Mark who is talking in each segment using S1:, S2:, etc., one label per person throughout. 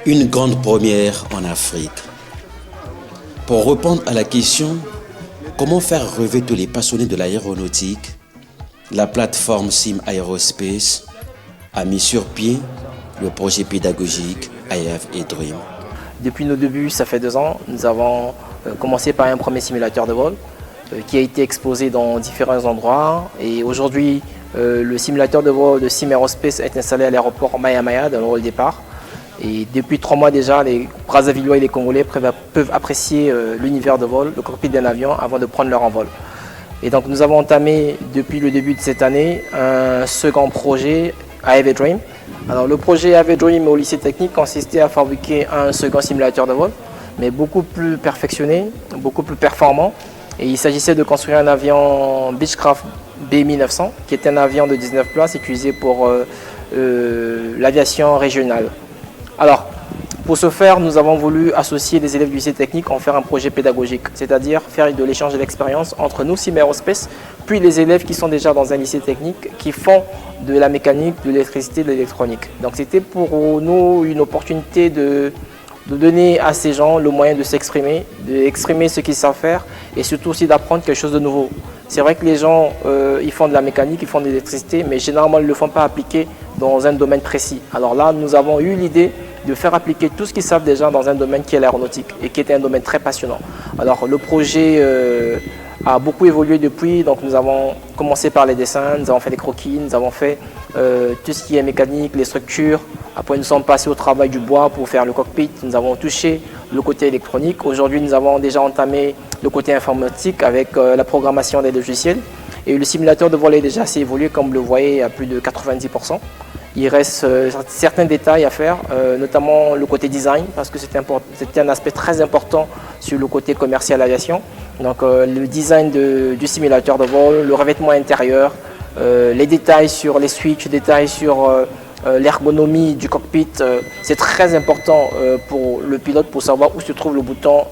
S1: Une grande première en Afrique. Pour répondre à la question « Comment faire rêver tous les passionnés de l'aéronautique ?», la plateforme Sim Aerospace a mis sur pied le projet pédagogique I Have a Dream.
S2: Depuis nos débuts, ça fait 2 ans, nous avons commencé par un premier simulateur de vol qui a été exposé dans différents endroits. Et aujourd'hui, le simulateur de vol de Sim Aerospace est installé à l'aéroport Maya Maya dans le hall départ. Et depuis 3 mois déjà, les Brazzavillois et les Congolais peuvent apprécier l'univers de vol, le cockpit d'un avion avant de prendre leur envol. Et donc nous avons entamé depuis le début de cette année un second projet, I Have a Dream. Alors le projet I Have a Dream au lycée technique consistait à fabriquer un second simulateur de vol, mais beaucoup plus perfectionné, beaucoup plus performant. Et il s'agissait de construire un avion Beechcraft B1900, qui est un avion de 19 places utilisé pour l'aviation régionale. Alors, pour ce faire, nous avons voulu associer les élèves du lycée technique en faire un projet pédagogique, c'est-à-dire faire de l'échange et d'expérience entre nous, Sim Aerospace, puis les élèves qui sont déjà dans un lycée technique, qui font de la mécanique, de l'électricité, de l'électronique. Donc c'était pour nous une opportunité de donner à ces gens le moyen de s'exprimer, d'exprimer ce qu'ils savent faire et surtout aussi d'apprendre quelque chose de nouveau. C'est vrai que les gens, ils font de la mécanique, ils font de l'électricité, mais généralement ils ne le font pas appliquer dans un domaine précis. Alors là, nous avons eu l'idée de faire appliquer tout ce qu'ils savent déjà dans un domaine qui est l'aéronautique et qui est un domaine très passionnant. Alors le projet a beaucoup évolué depuis, donc nous avons commencé par les dessins, nous avons fait des croquis, nous avons fait tout ce qui est mécanique, les structures. Après nous sommes passés au travail du bois pour faire le cockpit, nous avons touché le côté électronique. Aujourd'hui nous avons déjà entamé le côté informatique avec la programmation des logiciels. Et le simulateur de vol est déjà assez évolué, comme vous le voyez, à plus de 90%. Il reste certains détails à faire, notamment le côté design, parce que c'était un aspect très important sur le côté commercial aviation. Donc le design du simulateur de vol, le revêtement intérieur, les détails sur les switches, les détails sur l'ergonomie du cockpit, c'est très important pour le pilote pour savoir où se trouve le bouton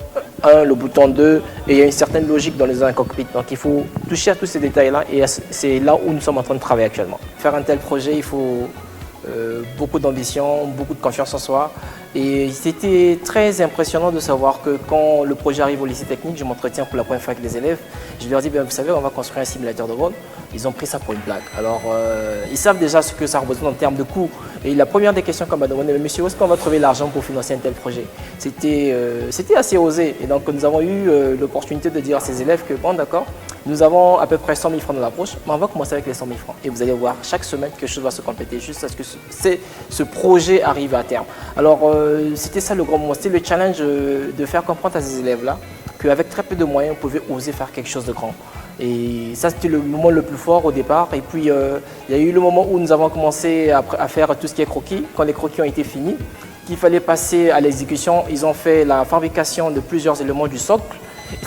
S2: 1, le bouton 2, et il y a une certaine logique dans un cockpit. Donc il faut toucher à tous ces détails-là et c'est là où nous sommes en train de travailler actuellement. Faire un tel projet, il faut beaucoup d'ambition, beaucoup de confiance en soi. Et c'était très impressionnant de savoir que quand le projet arrive au lycée technique, je m'entretiens pour la première fois avec les élèves. Je leur dis, vous savez, on va construire un simulateur de vol. Ils ont pris ça pour une blague. Alors, ils savent déjà ce que ça représente en termes de coûts. Et la première des questions qu'on m'a demandé, mais monsieur, où est-ce qu'on va trouver l'argent pour financer un tel projet? C'était assez osé. Et donc, nous avons eu l'opportunité de dire à ces élèves que, bon, d'accord, nous avons à peu près 100 000 francs dans la poche, mais on va commencer avec les 100 000 francs. Et vous allez voir, chaque semaine, quelque chose va se compléter, juste à ce que ce projet arrive à terme. Alors, c'était ça le grand moment, c'était le challenge de faire comprendre à ces élèves-là qu'avec très peu de moyens, on pouvait oser faire quelque chose de grand. Et ça, c'était le moment le plus fort au départ. Et puis, il y a eu le moment où nous avons commencé à faire tout ce qui est croquis. Quand les croquis ont été finis, qu'il fallait passer à l'exécution, ils ont fait la fabrication de plusieurs éléments du socle.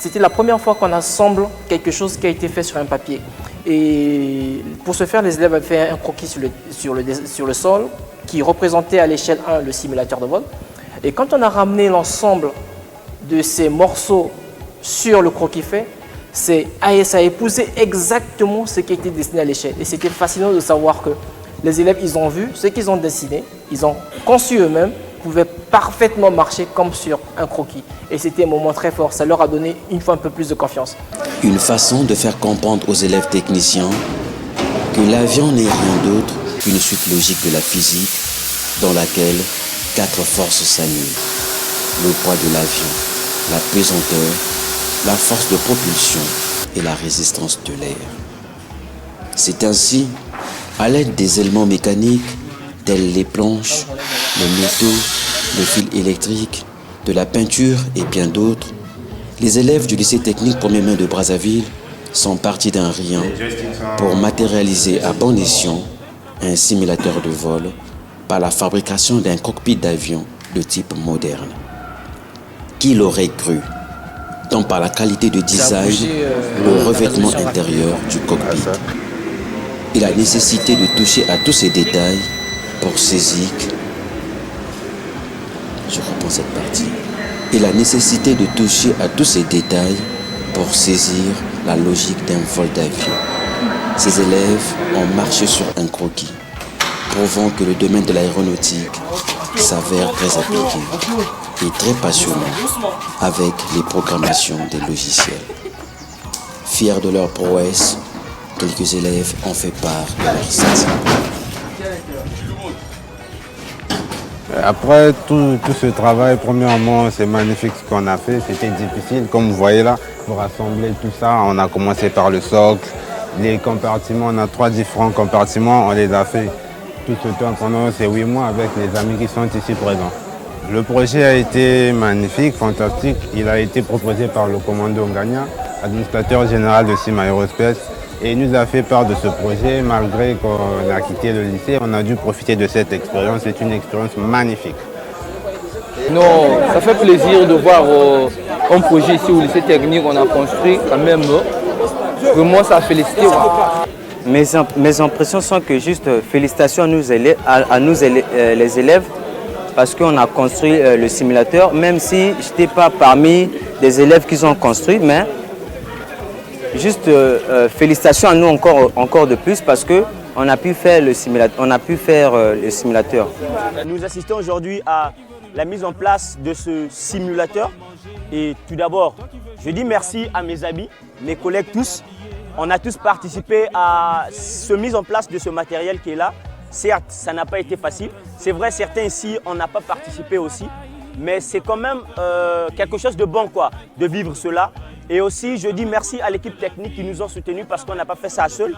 S2: C'était la première fois qu'on assemble quelque chose qui a été fait sur un papier. Et pour ce faire, les élèves avaient fait un croquis sur le sol qui représentait à l'échelle 1 le simulateur de vol. Et quand on a ramené l'ensemble de ces morceaux sur le croquis fait, ça a épousé exactement ce qui était dessiné à l'échelle. Et c'était fascinant de savoir que les élèves, ils ont vu ce qu'ils ont dessiné, ils ont conçu eux-mêmes, pouvaient parfaitement marcher comme sur un croquis. Et c'était un moment très fort, ça leur a donné une fois un peu plus de confiance.
S1: Une façon de faire comprendre aux élèves techniciens que l'avion n'est rien d'autre qu'une suite logique de la physique dans laquelle 4 forces s'annulent. Le poids de l'avion, la pesanteur, la force de propulsion et la résistance de l'air. C'est ainsi, à l'aide des éléments mécaniques tels les planches, les métaux, le fil électrique, de la peinture et bien d'autres, les élèves du lycée technique 1er mai de Brazzaville sont partis d'un rien pour matérialiser à bon escient un simulateur de vol par la fabrication d'un cockpit d'avion de type moderne. Qui l'aurait cru, tant par la qualité de design, le revêtement intérieur du cockpit et la nécessité de toucher à tous ces détails pour saisir, je reprends cette partie, et la nécessité de toucher à tous ces détails pour saisir la logique d'un vol d'avion. Ces élèves ont marché sur un croquis, prouvant que le domaine de l'aéronautique s'avère très appliqué et très passionnant avec les programmations des logiciels. Fiers de leur prouesse, quelques élèves ont fait part de leur sentiment.
S3: Après tout ce travail, premièrement, c'est magnifique ce qu'on a fait. C'était difficile, comme vous voyez là, pour rassembler tout ça. On a commencé par le socle, les compartiments. On a 3 différents compartiments. On les a fait tout ce temps pendant ces 8 mois avec les amis qui sont ici présents. Le projet a été magnifique, fantastique. Il a été proposé par le commandant Ngania, administrateur général de CIM Aerospace. Et il nous a fait part de ce projet, malgré qu'on a quitté le lycée, on a dû profiter de cette expérience. C'est une expérience magnifique.
S4: Non, ça fait plaisir de voir un projet ici au lycée technique qu'on a construit quand même. Vraiment, ça a félicité.
S5: Mes impressions sont que juste félicitations à nous les élèves parce qu'on a construit le simulateur, même si je n'étais pas parmi les élèves qui ont construit, mais juste félicitations à nous encore de plus parce qu'on a pu faire le simulateur.
S6: Nous assistons aujourd'hui à la mise en place de ce simulateur. Et tout d'abord, je dis merci à mes amis, mes collègues tous. On a tous participé à cette mise en place de ce matériel qui est là. Certes, ça n'a pas été facile. C'est vrai, certains ici, on n'a pas participé aussi. Mais c'est quand même quelque chose de bon, quoi, de vivre cela. Et aussi, je dis merci à l'équipe technique qui nous ont soutenus parce qu'on n'a pas fait ça seul.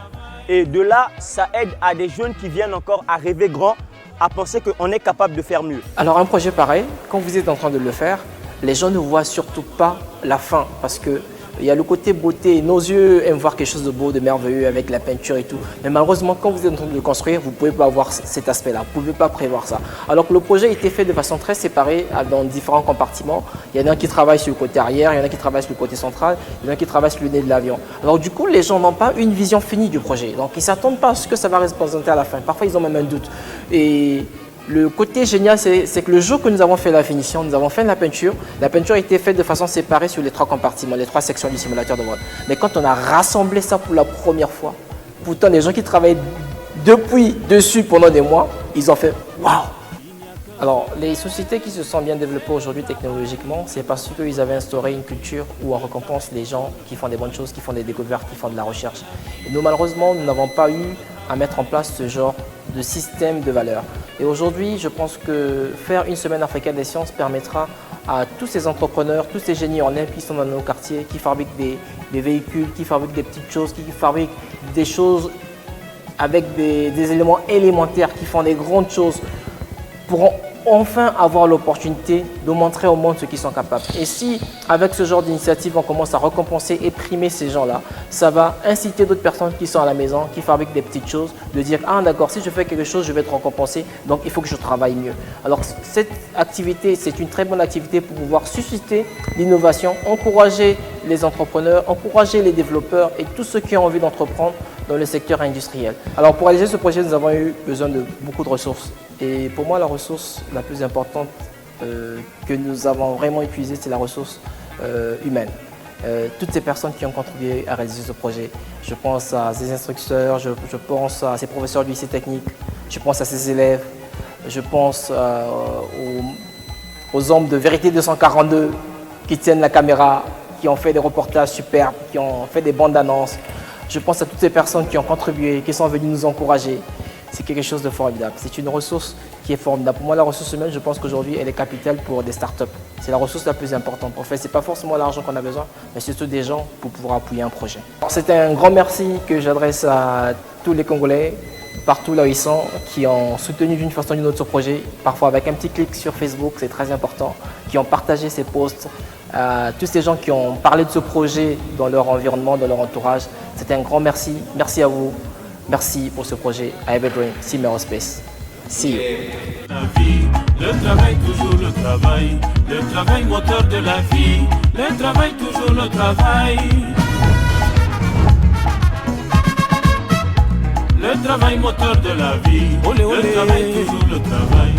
S6: Et de là, ça aide à des jeunes qui viennent encore à rêver grand, à penser qu'on est capable de faire mieux.
S2: Alors un projet pareil, quand vous êtes en train de le faire, les gens ne voient surtout pas la fin parce que il y a le côté beauté. Nos yeux aiment voir quelque chose de beau, de merveilleux avec la peinture et tout. Mais malheureusement, quand vous êtes en train de le construire, vous ne pouvez pas voir cet aspect-là. Vous ne pouvez pas prévoir ça. Alors que le projet a été fait de façon très séparée dans différents compartiments. Il y en a un qui travaille sur le côté arrière, il y en a qui travaille sur le côté central, il y en a qui travaille sur le nez de l'avion. Alors du coup, les gens n'ont pas une vision finie du projet. Donc ils ne s'attendent pas à ce que ça va représenter à la fin. Parfois, ils ont même un doute. Et le côté génial, c'est que le jour que nous avons fait la finition, nous avons fait la peinture a été faite de façon séparée sur les 3 compartiments, les 3 sections du simulateur de vol. Mais quand on a rassemblé ça pour la première fois, pourtant les gens qui travaillaient depuis dessus pendant des mois, ils ont fait « waouh ». Alors, les sociétés qui se sont bien développées aujourd'hui technologiquement, c'est parce qu'ils avaient instauré une culture où on récompense les gens qui font des bonnes choses, qui font des découvertes, qui font de la recherche. Et nous, malheureusement, nous n'avons pas eu à mettre en place ce genre de système de valeurs. Et aujourd'hui, je pense que faire une semaine africaine des sciences permettra à tous ces entrepreneurs, tous ces génies en herbe qui sont dans nos quartiers, qui fabriquent des véhicules, qui fabriquent des petites choses, qui fabriquent des choses avec des éléments élémentaires, qui font des grandes choses, pourront enfin avoir l'opportunité de montrer au monde ce qu'ils sont capables. Et si, avec ce genre d'initiative, on commence à récompenser et primer ces gens-là, ça va inciter d'autres personnes qui sont à la maison, qui fabriquent des petites choses, de dire « Ah d'accord, si je fais quelque chose, je vais être récompensé, donc il faut que je travaille mieux ». Alors cette activité, c'est une très bonne activité pour pouvoir susciter l'innovation, encourager les entrepreneurs, encourager les développeurs et tous ceux qui ont envie d'entreprendre dans le secteur industriel. Alors pour réaliser ce projet, nous avons eu besoin de beaucoup de ressources. Et pour moi, la ressource la plus importante que nous avons vraiment utilisée, c'est la ressource humaine. Toutes ces personnes qui ont contribué à réaliser ce projet. Je pense à ces instructeurs, je pense à ces professeurs du lycée technique, je pense à ces élèves, je pense aux hommes de Vérité 242 qui tiennent la caméra, qui ont fait des reportages superbes, qui ont fait des bandes annonces. Je pense à toutes ces personnes qui ont contribué, qui sont venues nous encourager. C'est quelque chose de formidable. C'est une ressource qui est formidable. Pour moi, la ressource humaine, je pense qu'aujourd'hui, elle est capitale pour des startups. C'est la ressource la plus importante. En fait, ce n'est pas forcément l'argent qu'on a besoin, mais surtout des gens pour pouvoir appuyer un projet. C'est un grand merci que j'adresse à tous les Congolais, partout là où ils sont, qui ont soutenu d'une façon ou d'une autre ce projet, parfois avec un petit clic sur Facebook, c'est très important, qui ont partagé ces posts, tous ces gens qui ont parlé de ce projet dans leur environnement, dans leur entourage. C'est un grand merci. Merci à vous. Merci pour ce projet à Evergreen, CIM Aerospace. See you.
S7: La vie, le travail, toujours le travail moteur de la vie, le travail, toujours le travail. Le travail moteur de la vie, le travail, toujours le travail.